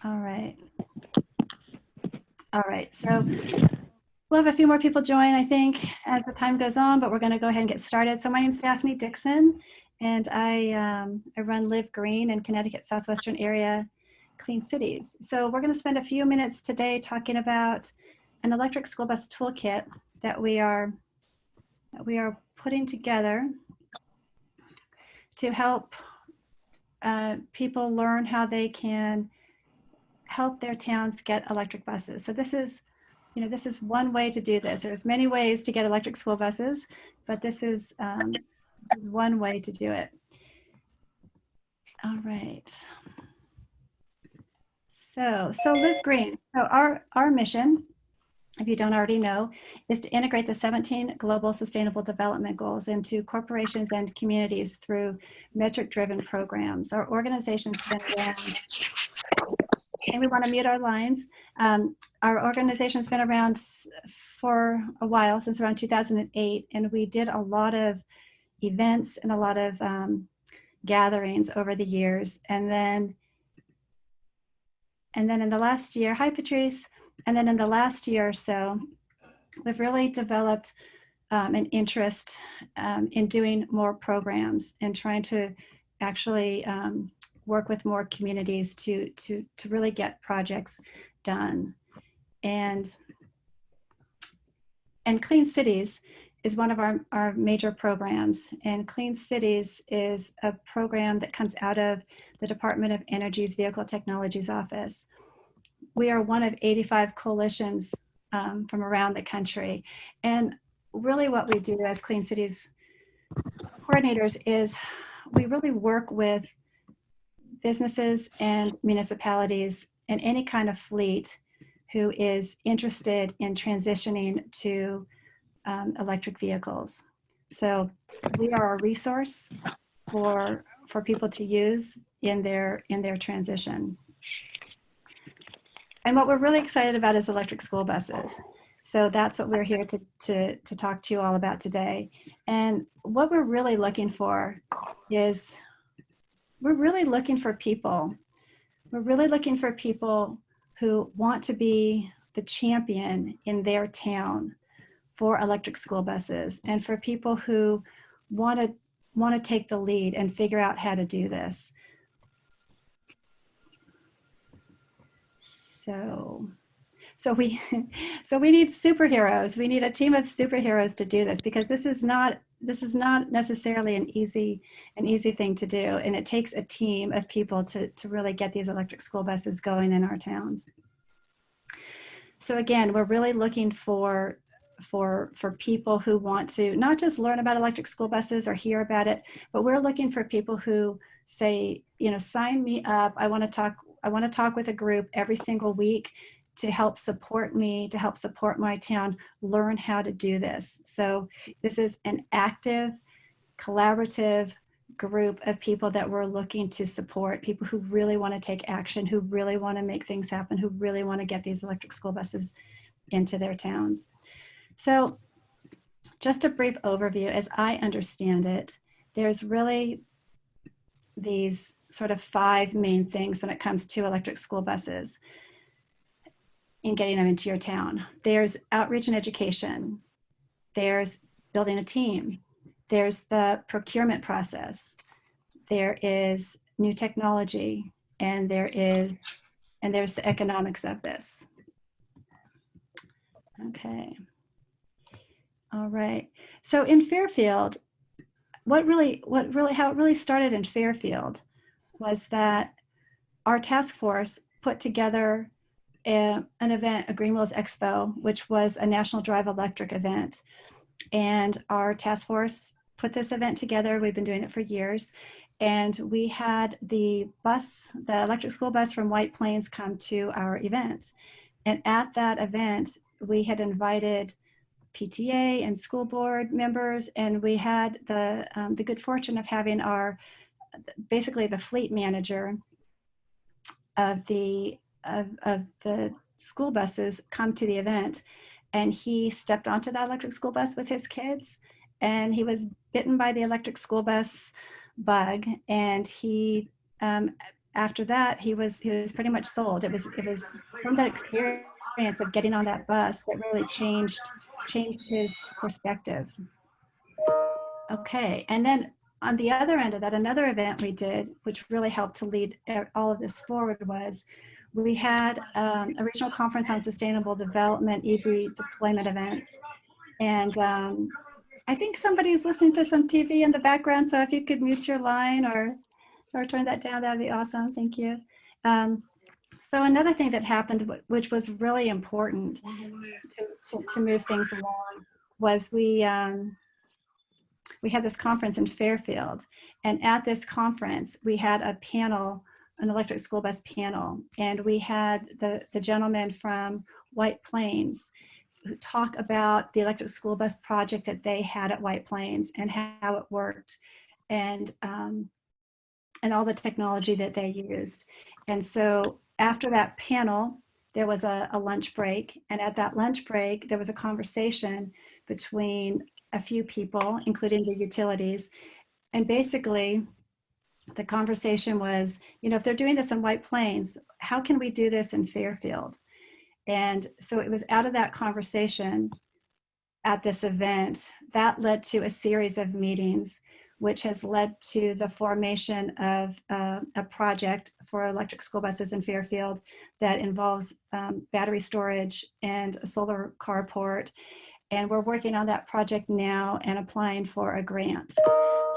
All right. All right. So we'll have a few more people join, I think, as the time goes on, but we're going to go ahead and get started. So my name is Daphne Dixon, and I run Live Green in Connecticut Southwestern area Clean Cities. So we're going to spend a few minutes today talking about an electric school bus toolkit that we are putting together to help people learn how they can help their towns get electric buses. So this is one way to do this. There's many ways to get electric school buses, but this is one way to do it. All right. So Live Green. So our mission, if you don't already know, is to integrate the 17 Global Sustainable Development Goals into corporations and communities through metric-driven programs. Our organization's been around, and we want to mute our lines. Our organization's been around for a while, since around 2008, and we did a lot of events and a lot of gatherings over the years. And then in the last year, hi Patrice, and then in the last year or so, we've really developed an interest in doing more programs and trying to actually work with more communities to really get projects done. And Clean Cities is one of our major programs. And Clean Cities is a program that comes out of the Department of Energy's Vehicle Technologies Office. We are one of 85 coalitions from around the country. And really what we do as Clean Cities coordinators is we really work with businesses and municipalities and any kind of fleet who is interested in transitioning to electric vehicles. So we are a resource for people to use in their transition. And what we're really excited about is electric school buses. So that's what we're here to talk to you all about today. And what we're really looking for is we're really looking for people. We're really looking for people who want to be the champion in their town for electric school buses, and for people who want to take the lead and figure out how to do this. So we need superheroes. We need a team of superheroes to do this, because this is not necessarily an easy thing to do, and it takes a team of people to really get these electric school buses going in our towns. So again, we're really looking for people who want to not just learn about electric school buses or hear about it, but we're looking for people who say, sign me up. I want to talk with a group every single week to help support me, to help support my town, learn how to do this. So this is an active, collaborative group of people that we're looking to support, people who really want to take action, who really want to make things happen, who really want to get these electric school buses into their towns. So just a brief overview, as I understand it, there's really these sort of 5 main things when it comes to electric school buses in getting them into your town. There's outreach and education. There's building a team. There's the procurement process. There is new technology, and there's the economics of this. Okay. All right. So in Fairfield, how it really started in Fairfield was that our task force put together an event, a Green Wheels Expo, which was a National Drive Electric event. And our task force put this event together. We've been doing it for years. And we had the electric school bus from White Plains come to our event. And at that event, we had invited PTA and school board members, and we had the good fortune of having basically the fleet manager of the school buses come to the event. And he stepped onto that electric school bus with his kids, and he was bitten by the electric school bus bug, and he after that, he was pretty much sold. It was from that experience of getting on that bus that really changed his perspective. Okay, and then on the other end of that, another event we did, which really helped to lead all of this forward, was we had a regional conference on sustainable development, EBRI deployment event. And I think somebody's listening to some TV in the background, so if you could mute your line or turn that down, that'd be awesome. Thank you. So another thing that happened, which was really important to move things along, was we had this conference in Fairfield, and at this conference we had a panel, an electric school bus panel, and we had the gentleman from White Plains who talk about the electric school bus project that they had at White Plains and how it worked, and all the technology that they used. And so after that panel, there was a lunch break, and at that lunch break there was a conversation between a few people, including the utilities. And basically, the conversation was, if they're doing this in White Plains, how can we do this in Fairfield? And so it was out of that conversation at this event that led to a series of meetings, which has led to the formation of a project for electric school buses in Fairfield that involves battery storage and a solar carport. And we're working on that project now and applying for a grant.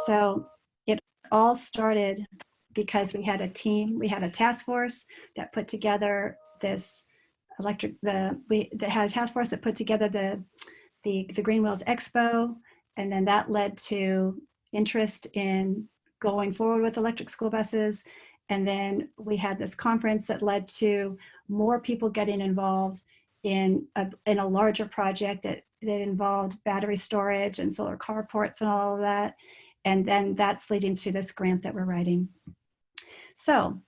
So it all started because we had a team, we had a task force that put together this that had a task force that put together the Green Wheels Expo, and then that led to interest in going forward with electric school buses. And then we had this conference that led to more people getting involved in a larger project that involved battery storage and solar carports and all of that. And then that's leading to this grant that we're writing. So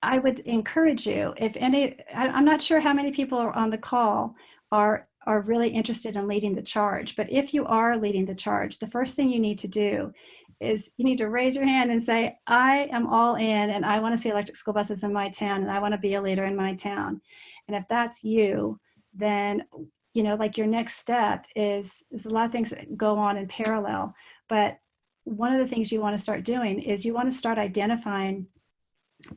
I would encourage you, if any, I'm not sure how many people are on the call are really interested in leading the charge, but if you are leading the charge, the first thing you need to do is you need to raise your hand and say, I am all in and I want to see electric school buses in my town and I want to be a leader in my town. And if that's you, then like your next step is there's a lot of things that go on in parallel, but one of the things you want to start doing is you want to start identifying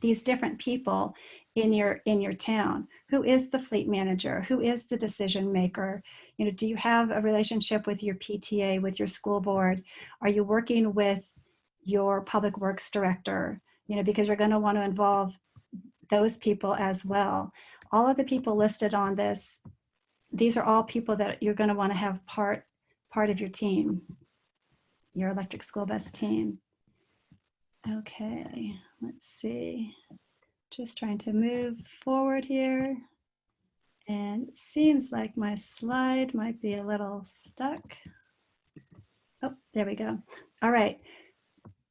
these different people in your town. Who is the fleet manager? Who is the decision maker? Do you have a relationship with your PTA, with your school board? Are you working with your public works director? Because you're going to want to involve those people as well. All of the people listed on this, these are all people that you're going to want to have part of your team, your electric school bus team. Okay, let's see. Just trying to move forward here. And it seems like my slide might be a little stuck. Oh, there we go. All right.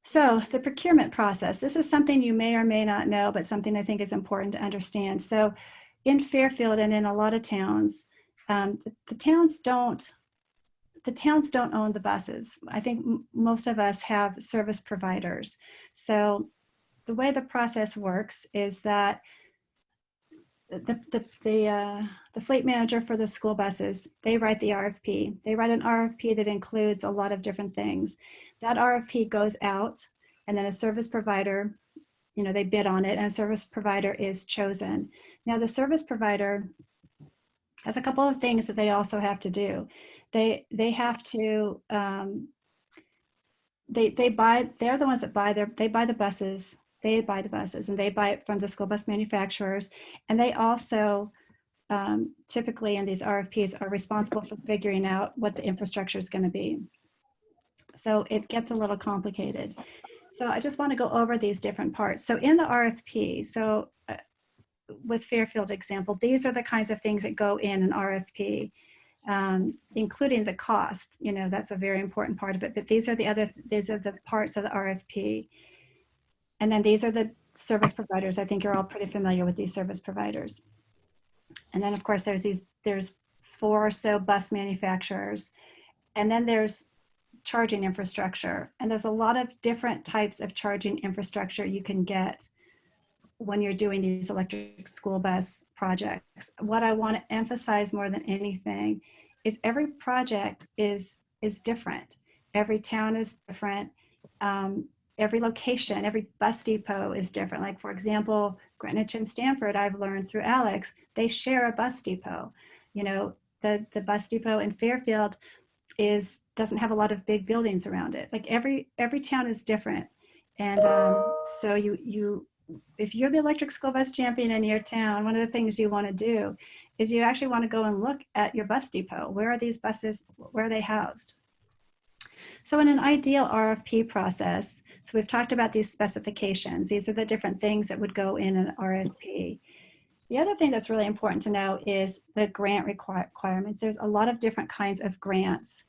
So the procurement process, this is something you may or may not know, but something I think is important to understand. So in Fairfield and in a lot of towns, the towns don't own the buses. I think most of us have service providers. So the way the process works is that the fleet manager for the school buses, they write the RFP. They write an RFP that includes a lot of different things. That RFP goes out, and then a service provider, they bid on it, and a service provider is chosen. Now the service provider has a couple of things that they also have to do. They have to they're the ones that they buy the buses. They buy the buses and they buy it from the school bus manufacturers. And they also typically in these RFPs are responsible for figuring out what the infrastructure is going to be. So it gets a little complicated. So I just want to go over these different parts. So in the RFP, so with Fairfield example, these are the kinds of things that go in an RFP, including the cost. That's a very important part of it. But these are the parts of the RFP. And then these are the service providers. I think you're all pretty familiar with these service providers. And then of course there's 4 or so bus manufacturers. And then there's charging infrastructure. And there's a lot of different types of charging infrastructure you can get when you're doing these electric school bus projects. What I want to emphasize more than anything is every project is different. Every town is different. Every location, every bus depot is different. Like, for example, Greenwich and Stanford, I've learned through Alex, they share a bus depot. You know, the bus depot in Fairfield doesn't have a lot of big buildings around it. Like every town is different. And so if you're the electric school bus champion in your town, one of the things you want to do is you actually want to go and look at your bus depot. Where are these buses? Where are they housed? So in an ideal RFP process, so we've talked about these specifications. These are the different things that would go in an RFP. The other thing that's really important to know is the grant requirements. There's a lot of different kinds of grants.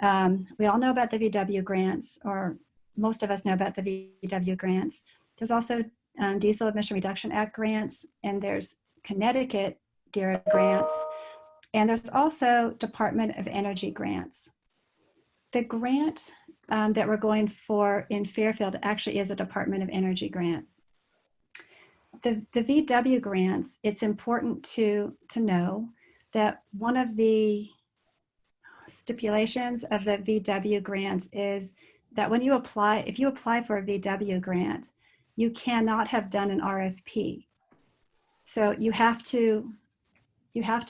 We all know about the VW grants, or most of us know about the VW grants. There's also Diesel Emission Reduction Act grants, and there's Connecticut DERA grants, and there's also Department of Energy grants. The grant that we're going for in Fairfield actually is a Department of Energy grant. The VW grants, it's important to know that one of the stipulations of the VW grants is that when you apply, if you apply for a VW grant, you cannot have done an RFP. So you have to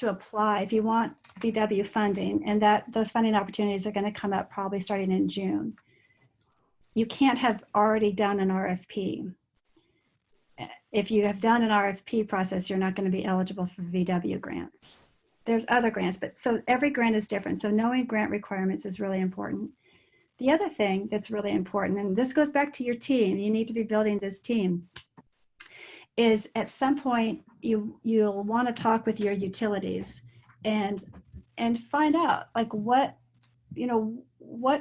apply if you want VW funding, and those funding opportunities are going to come up probably starting in June. You can't have already done an RFP. If you have done an RFP process, you're not going to be eligible for VW grants. There's other grants, but so every grant is different. So knowing grant requirements is really important. The other thing that's really important, and this goes back to your team, you need to be building this team, is at some point you'll want to talk with your utilities and find out like what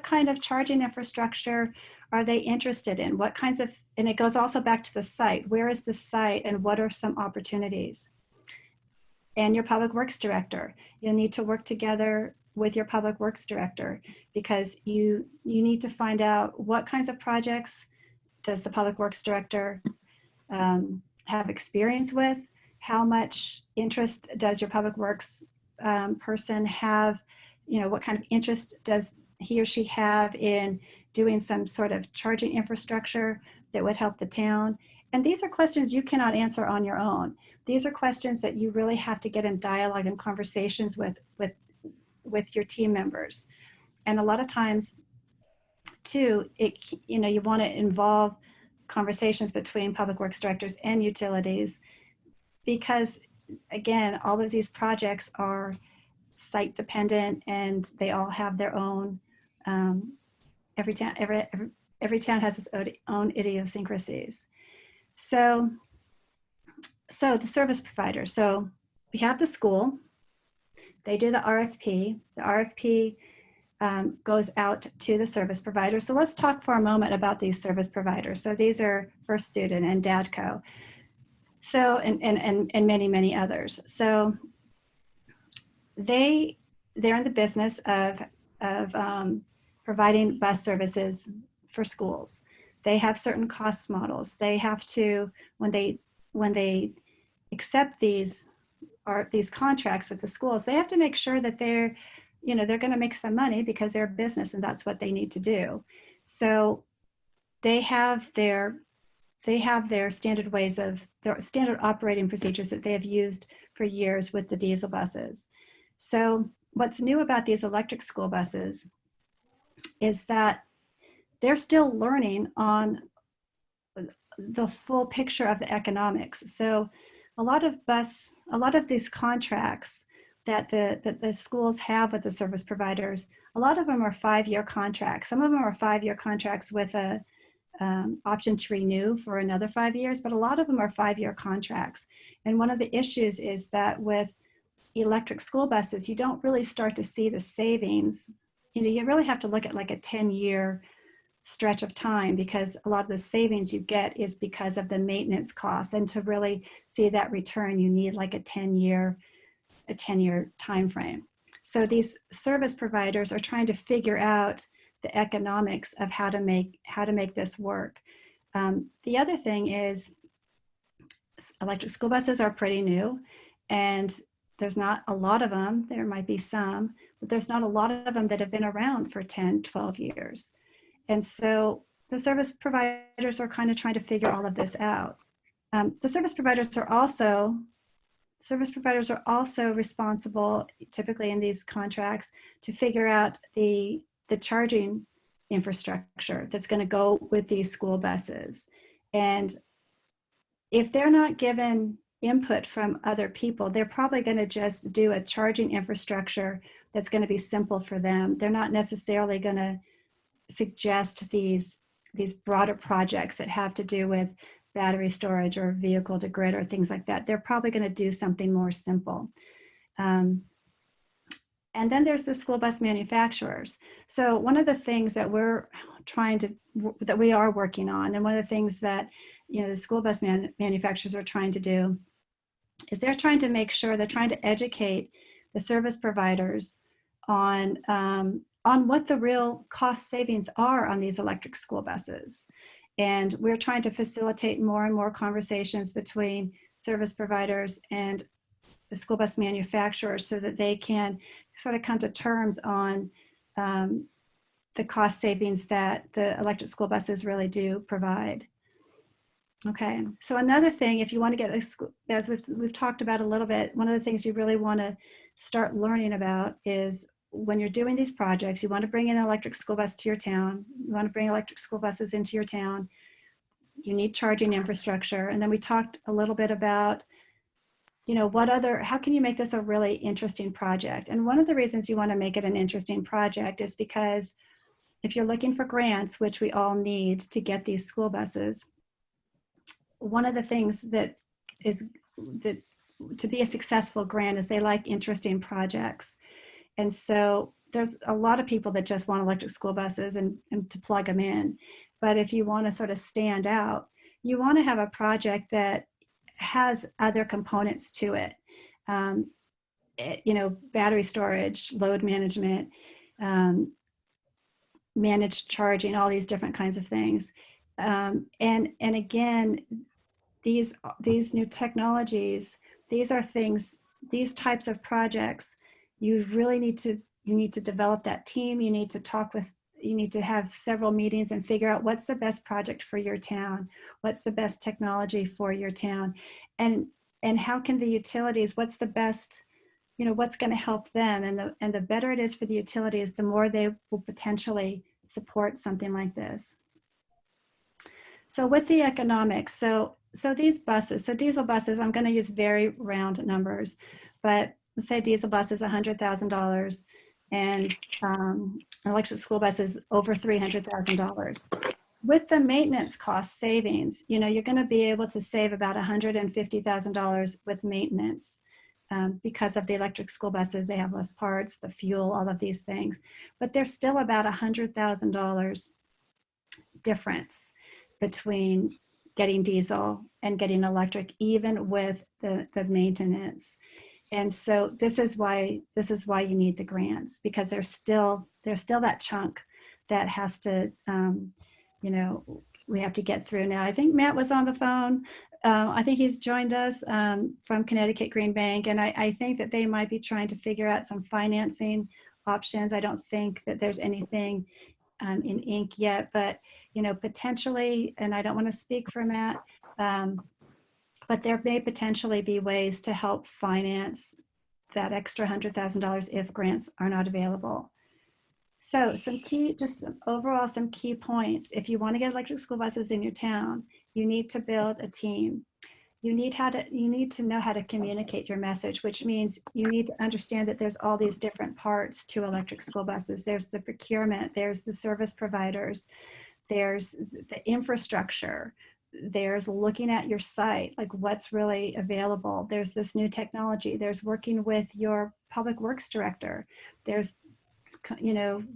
kind of charging infrastructure are they interested in? What kinds of, and it goes also back to the site. Where is the site and what are some opportunities? And your public works director. You'll need to work together with your public works director because you need to find out what kinds of projects does the public works director have experience with, how much interest does your public works person have, what kind of interest does he or she have in doing some sort of charging infrastructure that would help the town. And these are questions you cannot answer on your own. These are questions that you really have to get in dialogue and conversations with your team members. And a lot of times too, you want to involve conversations between public works directors and utilities because again, all of these projects are site dependent and they all have their own, every town has its own idiosyncrasies. So the service provider. So we have the school, they do the RFP. The RFP goes out to the service provider. So let's talk for a moment about these service providers. So these are First Student and DADCO. So, and many, many others. So they're in the business of providing bus services for schools. They have certain cost models. They have to, when they accept these contracts with the schools, they have to make sure that they're going to make some money because they're a business and that's what they need to do. So they have their standard their standard operating procedures that they have used for years with the diesel buses. So what's new about these electric school buses is that they're still learning on the full picture of the economics. So a lot of these contracts that the schools have with the service providers, a lot of them are 5-year contracts. Some of them are 5-year contracts with a option to renew for another 5 years, but a lot of them are 5-year contracts. And one of the issues is that with electric school buses, you don't really start to see the savings. You really have to look at like a 10-year stretch of time because a lot of the savings you get is because of the maintenance costs. And to really see that return, you need like a 10-year time frame. So these service providers are trying to figure out the economics of how to make this work. The other thing is electric school buses are pretty new, and there's not a lot of them. There might be some, but there's not a lot of them that have been around for 10, 12 years. And so the service providers are kind of trying to figure all of this out. The service providers are also responsible, typically in these contracts, to figure out the charging infrastructure that's going to go with these school buses. And if they're not given input from other people, they're probably going to just do a charging infrastructure that's going to be simple for them. They're not necessarily going to suggest these broader projects that have to do with battery storage or vehicle to grid or things like that. They're probably going to do something more simple. And then there's the school bus manufacturers. So one of the things that we are working on, and one of the things that the school bus manufacturers are trying to do, is they're trying to make sure, they're trying to educate the service providers on what the real cost savings are on these electric school buses. And we're trying to facilitate more and more conversations between service providers and the school bus manufacturers so that they can sort of come to terms on the cost savings that the electric school buses really do provide. Okay, so another thing, if you want to get, as we've talked about a little bit, one of the things you really want to start learning about is when you're doing these projects, you want to bring in an electric school bus to your town, you want to bring electric school buses into your town, you need charging infrastructure. And then we talked a little bit about, how can you make this a really interesting project? And one of the reasons you want to make it an interesting project is because if you're looking for grants, which we all need to get these school buses, one of the things that to be a successful grant is they like interesting projects. And so there's a lot of people that just want electric school buses and to plug them in. But if you want to sort of stand out, you want to have a project that has other components to it. Battery storage, load management, managed charging, all these different kinds of things. And again, these new technologies, these are things, these types of projects, you really need to develop that team. You need to have several meetings and figure out what's the best project for your town, what's the best technology for your town, and how can the utilities, what's the best, what's going to help them, and the better it is for the utilities, the more they will potentially support something like this. So with the economics, so these buses, so diesel buses, I'm going to use very round numbers, but let's say diesel bus is $100,000 and an electric school bus is over $300,000. With the maintenance cost savings, you're going to be able to save about $150,000 with maintenance because of the electric school buses. They have less parts, the fuel, all of these things, but there's still about $100,000 difference between getting diesel and getting electric, even with the maintenance. And so this is why you need the grants, because there's still that chunk that has to, we have to get through now. I think Matt was on the phone. I think he's joined us from Connecticut Green Bank, and I think that they might be trying to figure out some financing options. I don't think that there's anything in ink yet, but potentially, and I don't want to speak for Matt, but there may potentially be ways to help finance that extra $100,000 if grants are not available. So some key points. If you want to get electric school buses in your town, you need to build a team. You need to know how to communicate your message, which means you need to understand that there's all these different parts to electric school buses. There's the procurement, there's the service providers, there's the infrastructure, there's looking at your site, like what's really available. There's this new technology. There's working with your public works director. There's,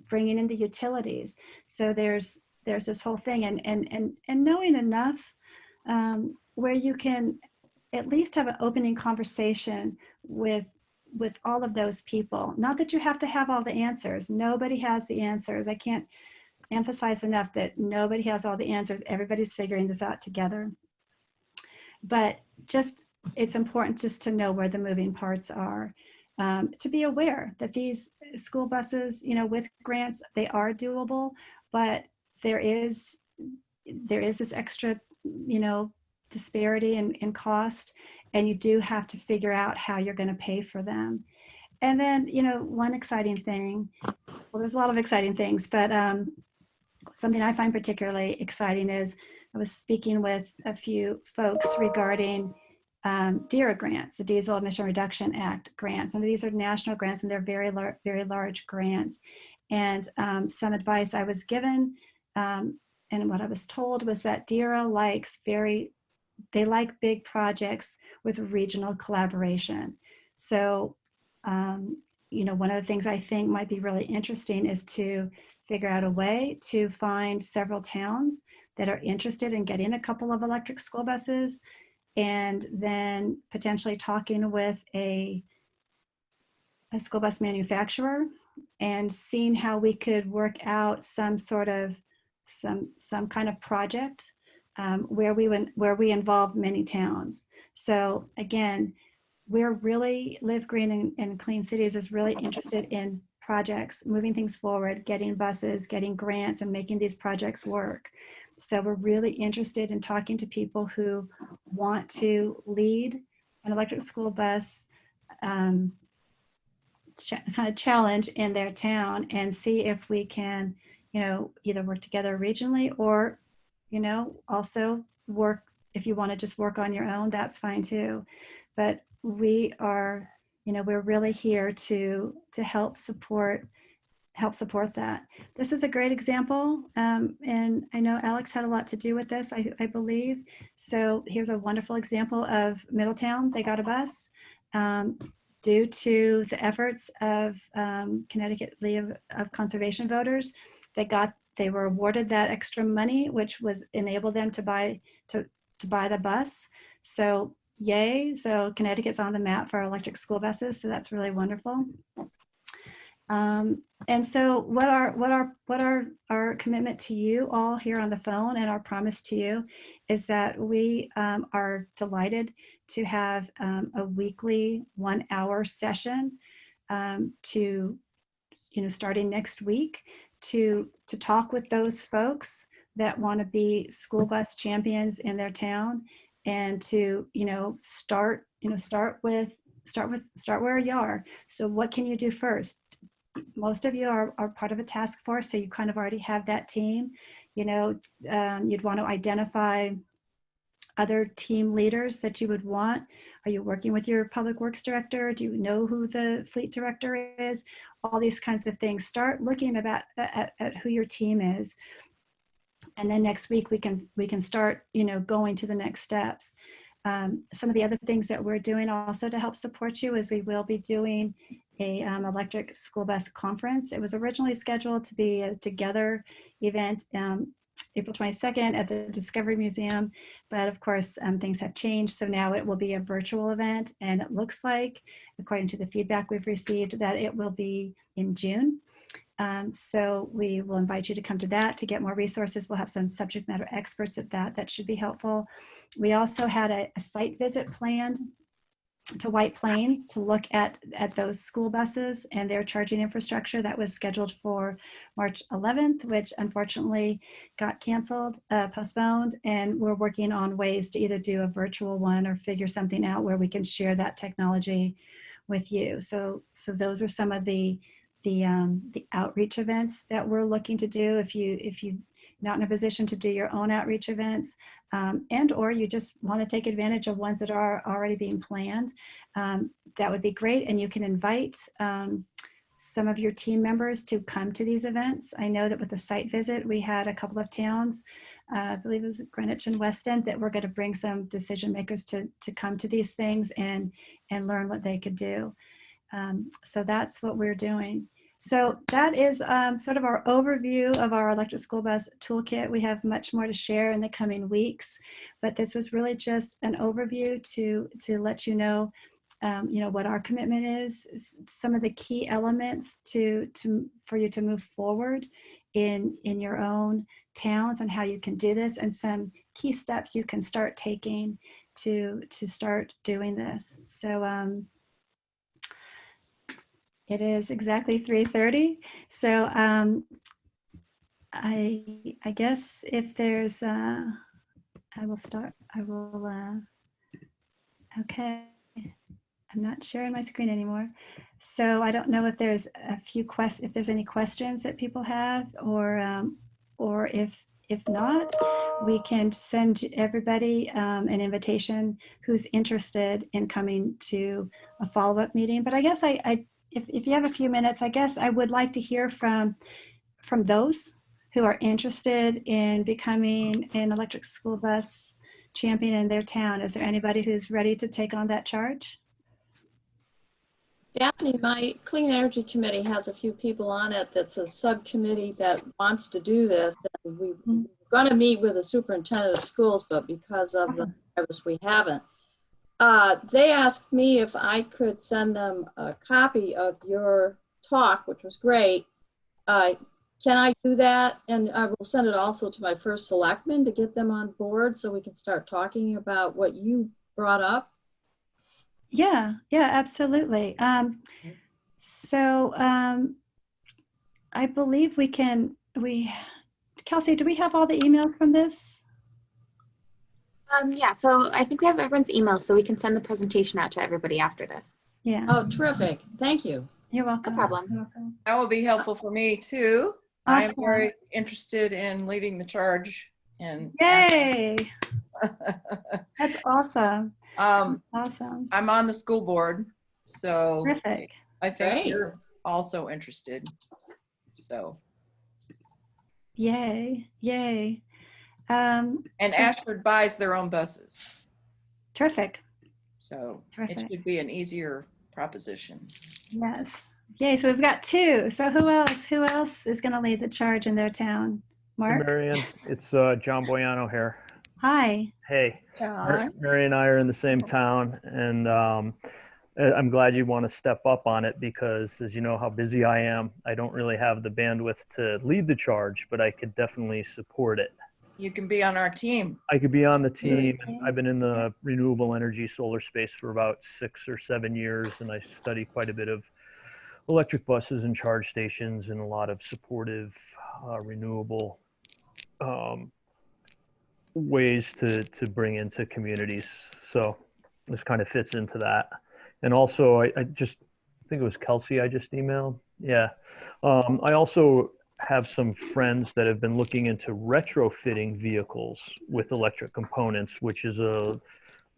bringing in the utilities. So there's this whole thing, and knowing enough where you can at least have an opening conversation with all of those people. Not that you have to have all the answers. Nobody has the answers. I can't emphasize enough that nobody has all the answers. Everybody's figuring this out together. but just it's important just to know where the moving parts are, to be aware that these school buses, with grants, they are doable, but there is this extra, disparity in cost, and you do have to figure out how you're going to pay for them. And then, one exciting thing, well, there's a lot of exciting things, but something I find particularly exciting is I was speaking with a few folks regarding DERA grants, the Diesel Emission Reduction Act grants. And these are national grants, and they're very large grants. And some advice I was given, and what I was told was that DERA they like big projects with regional collaboration. So, one of the things I think might be really interesting is to figure out a way to find several towns that are interested in getting a couple of electric school buses, and then potentially talking with a school bus manufacturer and seeing how we could work out some kind of project where we involve many towns. So again, Live Green and Clean Cities is really interested in projects, moving things forward, getting buses, getting grants, and making these projects work. So we're really interested in talking to people who want to lead an electric school bus kind of challenge in their town, and see if we can, either work together regionally, or, also work, if you want to just work on your own, that's fine too. But we're really here to help support that. This is a great example, and I know Alex had a lot to do with this, I believe. So here's a wonderful example of Middletown. They got a bus due to the efforts of Connecticut League of Conservation voters. They were awarded that extra money, which was enabled them to buy the bus. So yay! So Connecticut's on the map for electric school buses. So that's really wonderful. And so what our commitment to you all here on the phone, and our promise to you, is that we are delighted to have a weekly 1-hour session starting next week, to talk with those folks that want to be school bus champions in their town, and to start where you are. So what can you do first? Most of you are part of a task force, so you kind of already have that team. You'd want to identify other team leaders that you would want. Are you working with your public works director? Do you know who the fleet director is? All these kinds of things. Start looking at who your team is, and then next week we can start going to the next steps. Some of the other things that we're doing also to help support you is we will be doing a electric school bus conference. It was originally scheduled to be a together event April 22nd at the Discovery Museum, but of course things have changed, so now it will be a virtual event, and it looks like, according to the feedback we've received, that it will be in June. So we will invite you to come to that to get more resources. We'll have some subject matter experts at that should be helpful. We also had a site visit planned to White Plains to look at those school buses and their charging infrastructure. That was scheduled for March 11th, which unfortunately got canceled, postponed, and we're working on ways to either do a virtual one or figure something out where we can share that technology with you. So those are some of the outreach events that we're looking to do. If you're not in a position to do your own outreach events, and or you just want to take advantage of ones that are already being planned, that would be great. And you can invite some of your team members to come to these events. I know that with the site visit, we had a couple of towns, I believe it was Greenwich and West End, that we're going to bring some decision makers to come to these things and learn what they could do. So that's what we're doing. So that is sort of our overview of our electric school bus toolkit. We have much more to share in the coming weeks, but this was really just an overview to let you know you know, what our commitment is, some of the key elements for you to move forward in your own towns and how you can do this, and some key steps you can start taking to start doing this. So it is exactly 3:30. So I guess if there's I will start. Okay. I'm not sharing my screen anymore. So I don't know if there's if there's any questions that people have, or if not, we can send everybody an invitation who's interested in coming to a follow-up meeting. But I guess if you have a few minutes, I guess I would like to hear from those who are interested in becoming an electric school bus champion in their town. Is there anybody who's ready to take on that charge? Daphne, my Clean Energy Committee has a few people on it that's a subcommittee that wants to do this. And we're going to meet with the superintendent of schools, but because of the virus, we haven't. They asked me if I could send them a copy of your talk, which was great. Can I do that? And I will send it also to my first selectman to get them on board so we can start talking about what you brought up. Yeah, absolutely. So I believe Kelsey, do we have all the emails from this? Yeah, so I think we have everyone's email, so we can send the presentation out to everybody after this. Yeah. Oh, terrific. Thank you. You're welcome. No problem. You're welcome. That will be helpful for me too. Awesome. I'm very interested in leading the charge. And Yay! That's awesome. Awesome. I'm on the school board, so Terrific. I think Great. you're also interested. So. Yay! And Ashford buys their own buses, Terrific. so Terrific. it should be an easier proposition. Yes. Yay! So we've got 2. So who else is going to lead the charge in their town? Mark. Hey, Marion, it's John Boyano here. Hi. Hey, John. Mary and I are in the same town, and I'm glad you want to step up on it because, as you know how busy I am, I don't really have the bandwidth to lead the charge, but I could definitely support it. You can be on our team. I could be on the team. I've been in the renewable energy solar space for about 6 or 7 years, and I study quite a bit of electric buses and charge stations and a lot of supportive renewable ways to bring into communities. So this kind of fits into that. And also, I think it was Kelsey I just emailed. Yeah. I also have some friends that have been looking into retrofitting vehicles with electric components, which is a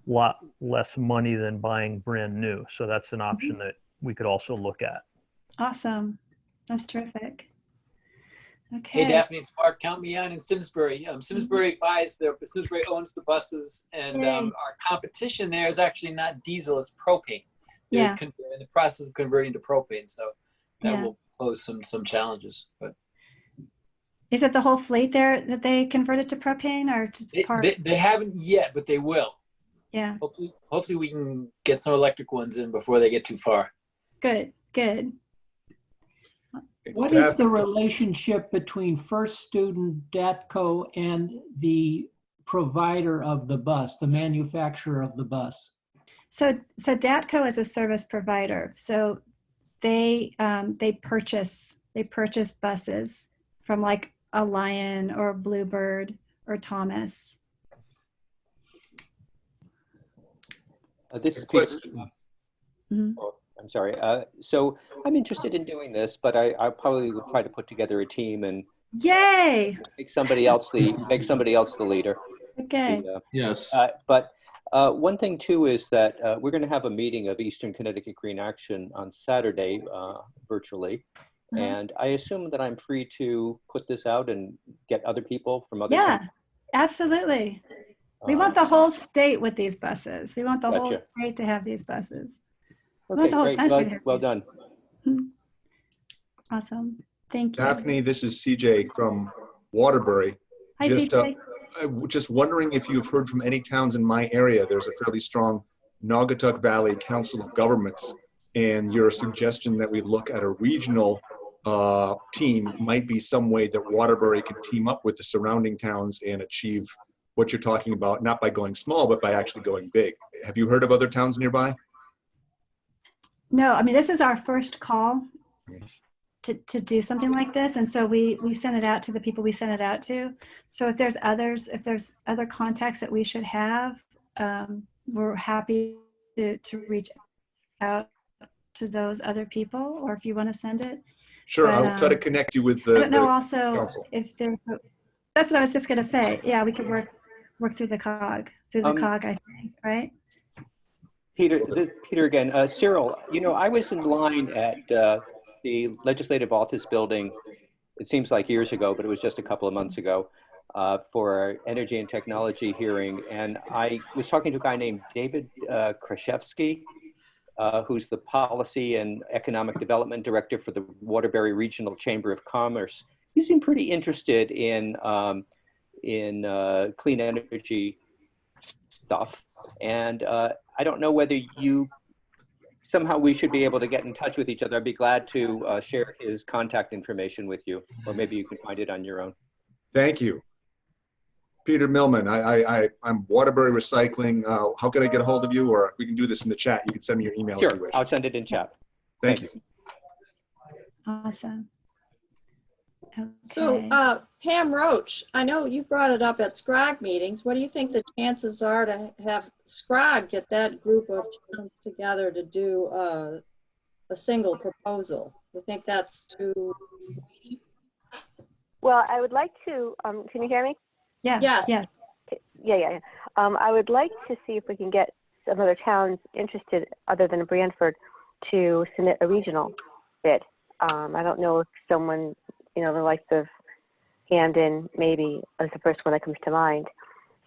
lot less money than buying brand new. So that's an option that we could also look at. Awesome. That's terrific. Okay. Hey Daphne, it's Mark. Count me on in Simsbury. Simsbury owns the buses, and our competition there is actually not diesel; it's propane. They're in the process of converting to propane, so that will pose some challenges. But is it the whole fleet there that they converted to propane, or just part? They haven't yet, but they will. Yeah. Hopefully we can get some electric ones in before they get too far. Good. What is the relationship between First Student, DATCO, and the provider of the bus, the manufacturer of the bus? So DATCO is a service provider. So they purchase buses from like a Lion or Bluebird or Thomas. This is Peter. I'm sorry. So I'm interested in doing this, but I probably would try to put together a team and Yay! make somebody else the leader. Okay. Yes. But one thing too is that we're going to have a meeting of Eastern Connecticut Green Action on Saturday virtually, and I assume that I'm free to put this out and get other people from other. Yeah, absolutely. We want the whole state with these buses. We want the whole state to have these buses. Okay, great. Well done. Awesome. Thank you. Daphne, this is CJ from Waterbury. Hi, CJ. Just wondering if you've heard from any towns in my area. There's a fairly strong Naugatuck Valley Council of Governments, and your suggestion that we look at a regional team might be some way that Waterbury can team up with the surrounding towns and achieve what you're talking about, not by going small, but by actually going big. Have you heard of other towns nearby? No, I mean, this is our first call to do something like this. And so we send it out to the people we send it out to. So if there's other contacts that we should have, we're happy to reach out to those other people, or if you want to send it. Sure, But, I'll try to connect you with the I don't know also council. if there, that's what I was just going to say. Yeah, we could work through the COG, I think, right? Peter again. Cyril, you know, I was in line at the Legislative Office building, it seems like years ago, but it was just a couple of months ago, for our energy and technology hearing. And I was talking to a guy named David Kraszewski, who's the Policy and Economic Development Director for the Waterbury Regional Chamber of Commerce. He seemed pretty interested in clean energy stuff. And I don't know whether somehow we should be able to get in touch with each other. I'd be glad to share his contact information with you, or maybe you can find it on your own. Thank you. Peter Millman, I'm Waterbury Recycling. How can I get a hold of you? Or we can do this in the chat. You can send me your email Sure, if you wish. I'll send it in chat. Thank Thanks. you. Awesome. Okay. So Pam Roach, I know you brought it up at SCRAG meetings. What do you think the chances are to have SCRAG get that group of towns together to do a single proposal? You think that's too? Well, I would like to, can you hear me? Yeah. Yes. Yeah. Yeah. I would like to see if we can get some other towns interested, other than Brantford, to submit a regional bid. I don't know if someone, the likes of Hamden maybe is the first one that comes to mind.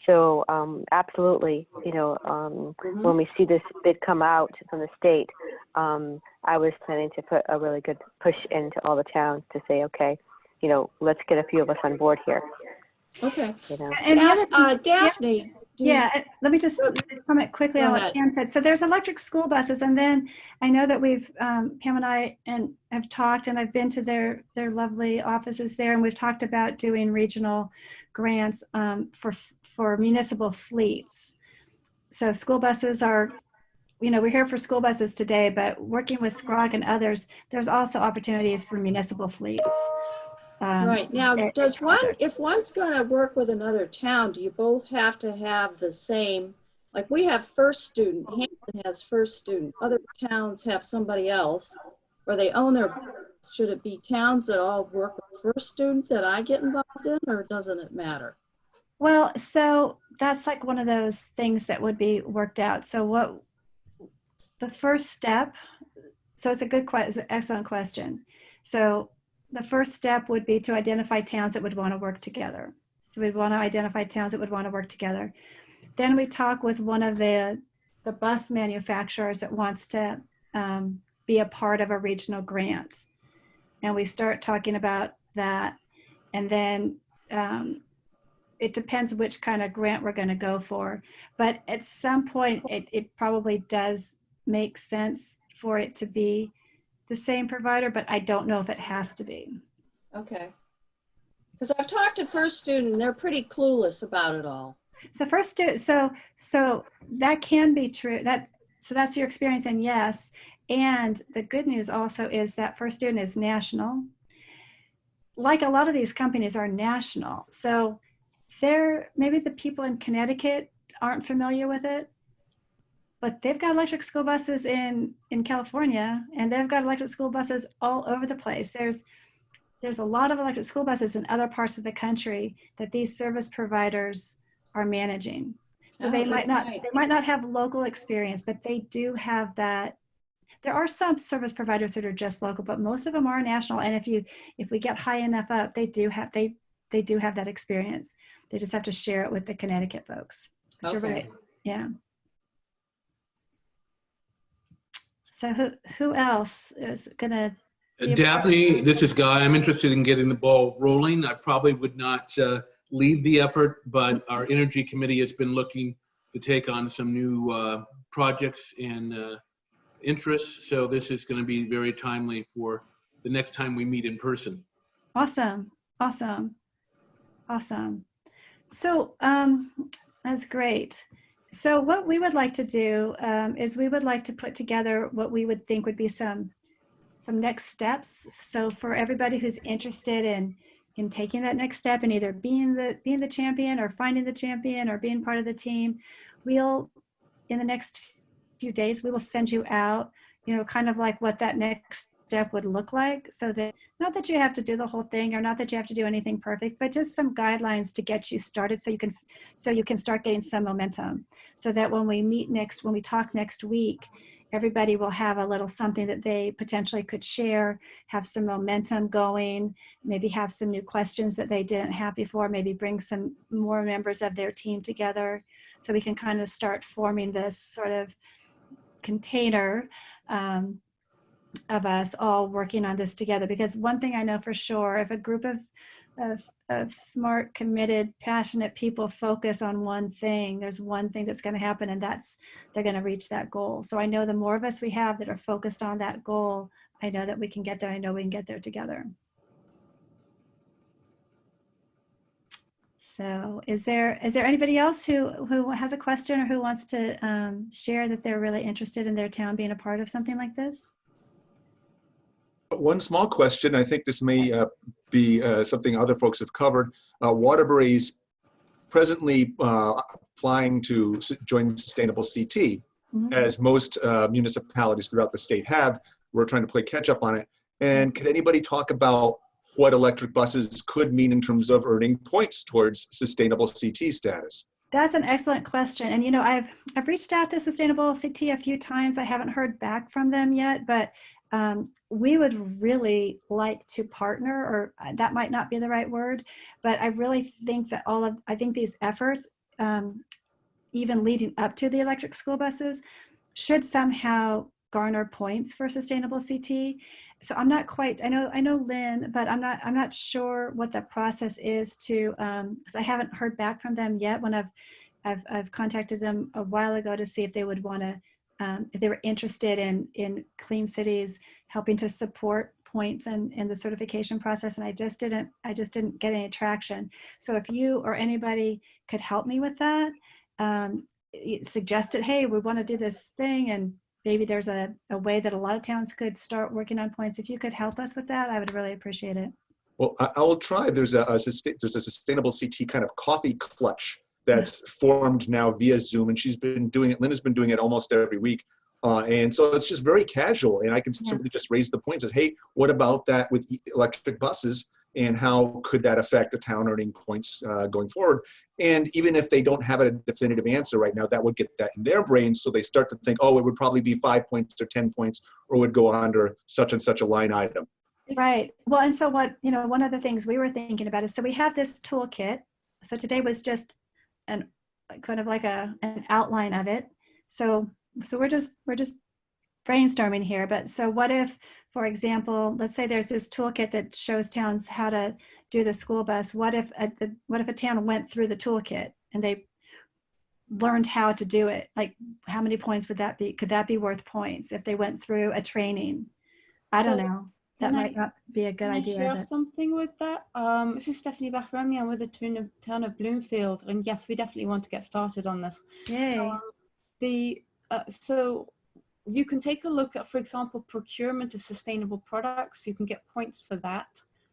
So absolutely, when we see this bid come out from the state, I was planning to put a really good push into all the towns to say, okay, let's get a few of us on board here. Okay. And Daphne. Let me just comment quickly on what Pam said. So there's electric school buses, and then I know that we've Pam and I have talked, and I've been to their lovely offices there, and we've talked about doing regional grants for municipal fleets. So school buses are, we're here for school buses today, but working with SCROG and others, there's also opportunities for municipal fleets. Right. Now, if one's going to work with another town, do you both have to have the same, like we have first student, Hampton has first student, other towns have somebody else, or they own their, should it be towns that all work with first student that I get involved in, or doesn't it matter? Well, so that's like one of those things that would be worked out. So what the first step, so it's an excellent question. So the first step would be to identify towns that would want to work together. So we'd want to identify towns that would want to work together. Then we talk with one of the bus manufacturers that wants to be a part of a regional grant. And we start talking about that. And then it depends which kind of grant we're going to go for. But at some point, it probably does make sense for it to be the same provider, but I don't know if it has to be. Okay. Because I've talked to first student, and they're pretty clueless about it all. So first student, so that can be true. So that's your experience, and yes. And the good news also is that first student is national. Like a lot of these companies are national. So maybe the people in Connecticut aren't familiar with it, but they've got electric school buses in California, and they've got electric school buses all over the place. There's a lot of electric school buses in other parts of the country that these service providers are managing. So they might not have local experience, but they do have that. There are some service providers that are just local, but most of them are national. And if we get high enough up, they do have that experience. They just have to share it with the Connecticut folks. But you're right. Yeah. So who else is gonna? Daphne, this is Guy. I'm interested in getting the ball rolling. I probably would not lead the effort, but our energy committee has been looking to take on some new projects and interests. So this is going to be very timely for the next time we meet in person. Awesome. Awesome. Awesome. So that's great. So what we would like to do is we would like to put together what we would think would be some next steps. So for everybody who's interested in taking that next step and either being the champion or finding the champion or being part of the team, we'll, in the next few days, we will send you out, kind of like what that next step would look like, so that not that you have to do the whole thing or not that you have to do anything perfect, but just some guidelines to get you started so you can start getting some momentum, so that when we talk next week, everybody will have a little something that they potentially could share, have some momentum going, maybe have some new questions that they didn't have before, maybe bring some more members of their team together, so we can kind of start forming this sort of container of us all working on this together. Because one thing I know for sure, if a group of smart, committed, passionate people focus on one thing, there's one thing that's going to happen, and that's they're going to reach that goal. So I know the more of us we have that are focused on that goal, I know that we can get there. I know we can get there together. So is there anybody else who has a question or who wants to share that they're really interested in their town being a part of something like this? One small question, I think this may be something other folks have covered. Waterbury's presently applying to join Sustainable CT, as most municipalities throughout the state have. We're trying to play catch up on it. And could anybody talk about what electric buses could mean in terms of earning points towards Sustainable CT status? That's an excellent question. And I've reached out to Sustainable CT a few times. I haven't heard back from them yet, but we would really like to partner, or that might not be the right word, but I really think that I think these efforts, even leading up to the electric school buses, should somehow garner points for Sustainable CT. So I'm not quite, I know Lynn, but I'm not sure what the process is to, because I haven't heard back from them yet when I've contacted them a while ago to see if they would want to, if they were interested in Clean Cities helping to support points and the certification process, and I just didn't get any traction. So if you or anybody could help me with that, suggested, hey, we want to do this thing, and maybe there's a way that a lot of towns could start working on points. If you could help us with that, I would really appreciate it. Well, I will try. There's a Sustainable CT kind of coffee clutch that's formed now via Zoom, and she's been doing it. Linda's been doing it almost every week. And so it's just very casual, and I can simply just raise the point, says, hey, what about that with electric buses, and how could that affect a town earning points going forward? And even if they don't have a definitive answer right now, that would get that in their brains, so they start to think, oh, it would probably be 5 points or 10 points, or would go under such and such a line item. Right. Well, and so what, one of the things we were thinking about is, so we have this toolkit. So today was just kind of like an outline of it. So we're just brainstorming here. But so what if, for example, let's say there's this toolkit that shows towns how to do the school bus. What if a town went through the toolkit and they learned how to do it? Like, how many points would that be? Could that be worth points if they went through a training? I don't know. That might not be a good idea. Can I share something with that? This is Stephanie Bacharami. I'm with the town of Bloomfield, and yes, we definitely want to get started on this. Yay. So you can take a look at, for example, procurement of sustainable products. You can get points for that.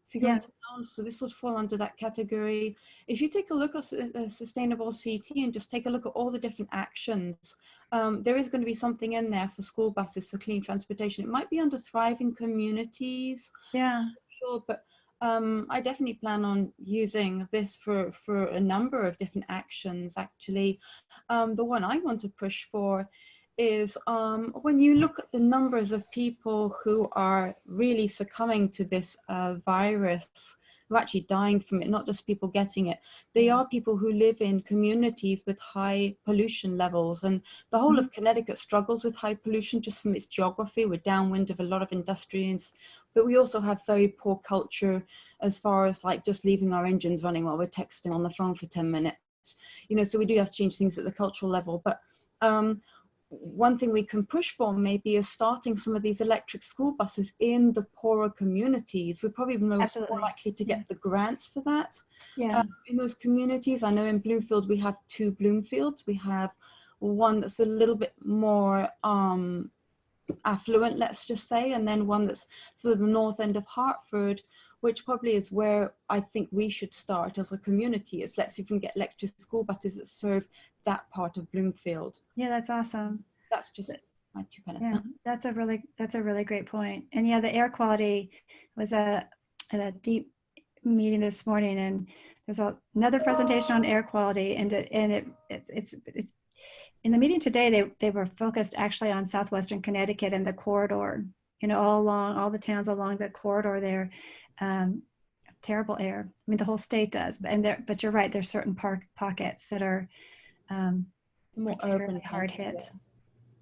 If you go into town, so this would fall under that category. If you take a look at Sustainable CT and just take a look at all the different actions, there is going to be something in there for school buses, for clean transportation. It might be under thriving communities. Yeah. Sure, but I definitely plan on using this for a number of different actions, actually. The one I want to push for is when you look at the numbers of people who are really succumbing to this virus, who are actually dying from it, not just people getting it. They are people who live in communities with high pollution levels, and the whole of Connecticut struggles with high pollution just from its geography. We're downwind of a lot of industries, but we also have very poor culture as far as like just leaving our engines running while we're texting on the phone for 10 minutes. you know, so we do have to change things at the cultural level. But one thing we can push for maybe is starting some of these electric school buses in the poorer communities. We're probably most more likely to get the grants for that. Yeah. In those communities, I know in Bloomfield we have 2 Bloomfields. We have one that's a little bit more affluent, let's just say, and then one that's sort of the north end of Hartford, which probably is where I think we should start as a community. Is let's see if we can get electric school buses that serve that part of Bloomfield. Yeah, that's awesome. That's just my 2 pence. Yeah, that's a really great point. And yeah, the air quality was at a deep meeting this morning, and there's another presentation on air quality, and it's in the meeting today. They were focused actually on southwestern Connecticut and the corridor. You know, all the towns along the corridor there. Terrible air. I mean, the whole state does, but you're right. There's certain pockets that are more urban, hard hit.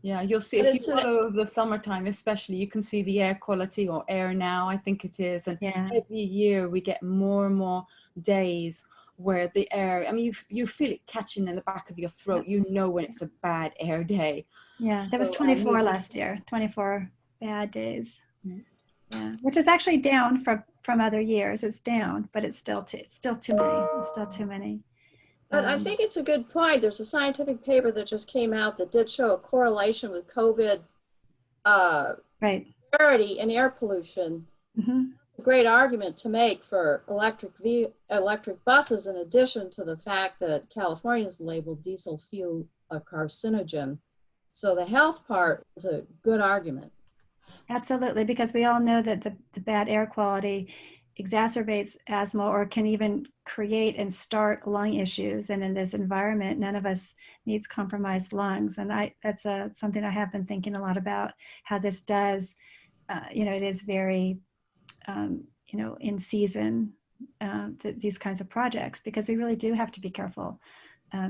Yeah, you'll see if you follow over the summertime, especially, you can see the air quality, or Air Now, I think it is. And every year we get more and more days where the air, I mean, you feel it catching in the back of your throat. You know when it's a bad air day. Yeah, there was 24 last year, 24 bad days. Yeah, which is actually down from other years. It's down, but it's still too many. It's still too many. But I think it's a good point. There's a scientific paper that just came out that did show a correlation with COVID severity in air pollution. A great argument to make for electric buses, in addition to the fact that California is labeled diesel fuel a carcinogen. So the health part is a good argument. Absolutely, because we all know that the bad air quality exacerbates asthma, or can even create and start lung issues. And in this environment, none of us needs compromised lungs. And that's something I have been thinking a lot about, how this does, you know, it is very, you know, in season, these kinds of projects, because we really do have to be careful,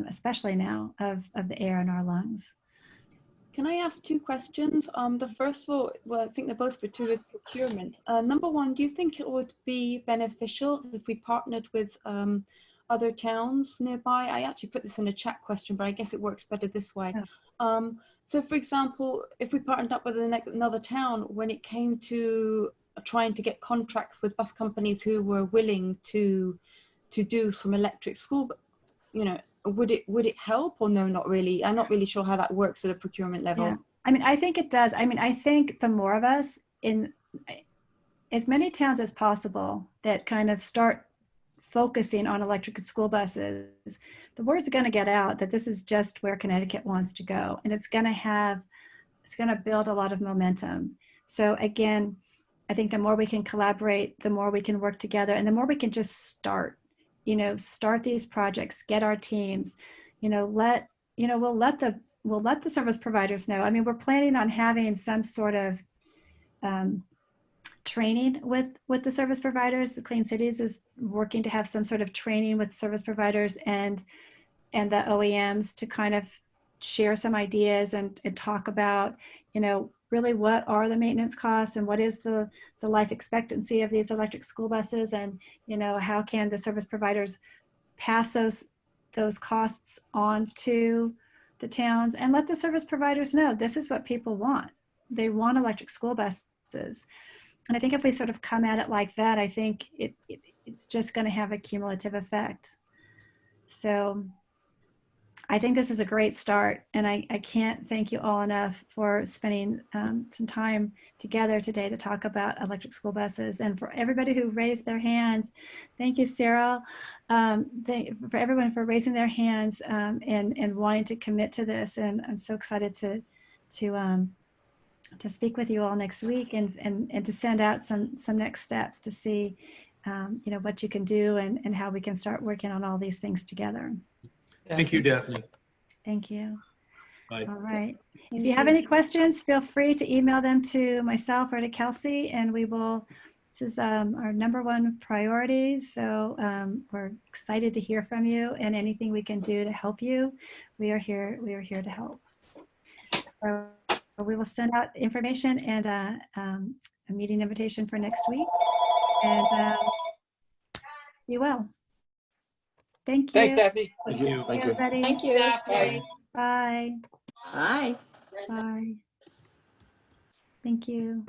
especially now, of the air in our lungs. Can I ask 2 questions? The first of all, well, I think they're both to do with procurement. Number one, do you think it would be beneficial if we partnered with other towns nearby? I actually put this in a chat question, but I guess it works better this way. So for example, if we partnered up with another town when it came to trying to get contracts with bus companies who were willing to do some electric school, you know, would it help, or no, not really? I'm not really sure how that works at a procurement level. Yeah. I mean, I think it does. I mean, I think the more of us in as many towns as possible that kind of start focusing on electric school buses, the word's going to get out that this is just where Connecticut wants to go, and it's going to build a lot of momentum. So again, I think the more we can collaborate, the more we can work together, and the more we can just start these projects, get our teams, we'll let the service providers know. I mean, we're planning on having some sort of training with the service providers. The Clean Cities is working to have some sort of training with service providers and the OEMs to kind of share some ideas and talk about, really what are the maintenance costs and what is the life expectancy of these electric school buses, and how can the service providers pass those costs on to the towns, and let the service providers know this is what people want. They want electric school buses. And I think if we sort of come at it like that, I think it's just going to have a cumulative effect. So I think this is a great start, and I can't thank you all enough for spending some time together today to talk about electric school buses. And for everybody who raised their hands, thank you, Sarah. For everyone for raising their hands and wanting to commit to this. And I'm so excited to speak with you all next week and to send out some next steps to see what you can do and how we can start working on all these things together. Thank you, Daphne. Thank you. Bye. All right. If you have any questions, feel free to email them to myself or to Kelsey, and we will. This is our #1 priority. So we're excited to hear from you, and anything we can do to help you, we are here. We are here to help. So we will send out information and a meeting invitation for next week. And be well. Thank you. Thanks, Daphne. Thank you. Thank you. Everybody. Thank you. Bye. Bye. Bye. Bye. Thank you.